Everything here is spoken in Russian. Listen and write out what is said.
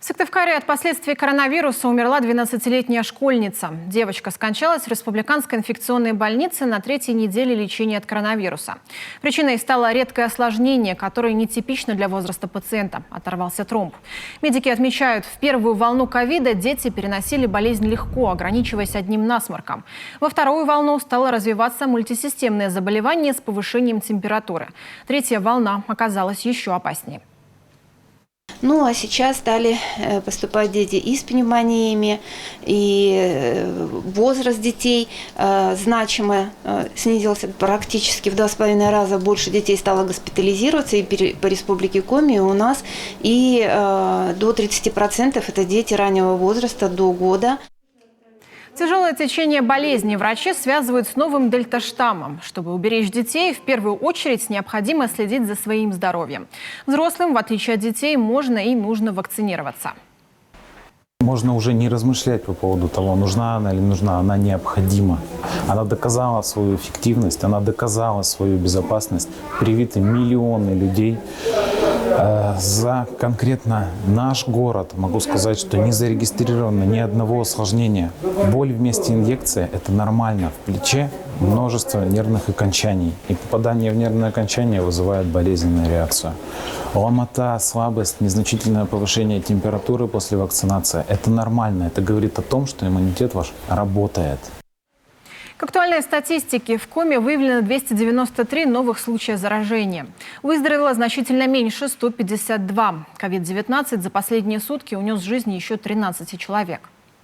В Сыктывкаре от последствий коронавируса умерла 12-летняя школьница. Девочка скончалась в республиканской инфекционной больнице на 3-й неделе лечения от коронавируса. Причиной стало редкое осложнение, которое нетипично для возраста пациента – оторвался тромб. Медики отмечают, в первую волну ковида дети переносили болезнь легко, ограничиваясь одним насморком. Во вторую волну стало развиваться мультисистемное заболевание с повышением температуры. Третья волна оказалась еще опаснее. Ну а сейчас стали поступать дети и с пневмониями, и возраст детей значимо снизился, практически в 2,5 раза больше детей стало госпитализироваться и по республике Коми у нас, и до 30% это дети раннего возраста, до года. Тяжелое течение болезни врачи связывают с новым дельта-штаммом. Чтобы уберечь детей, в первую очередь необходимо следить за своим здоровьем. Взрослым, в отличие от детей, можно и нужно вакцинироваться. Можно уже не размышлять по поводу того, нужна она или нужна, она необходима. Она доказала свою эффективность, она доказала свою безопасность. Привиты миллионы людей. За конкретно наш город могу сказать, что не зарегистрировано ни одного осложнения. Боль вместе инъекции – это нормально. В плече множество нервных окончаний. И попадание в нервное окончание вызывает болезненную реакцию. Ломота, слабость, незначительное повышение температуры после вакцинации – это нормально. Это говорит о том, что иммунитет ваш работает. К актуальной статистике в Коми выявлено 293 новых случая заражения. Выздоровело значительно меньше – 152. COVID-19 за последние сутки унес жизни еще 13 человек.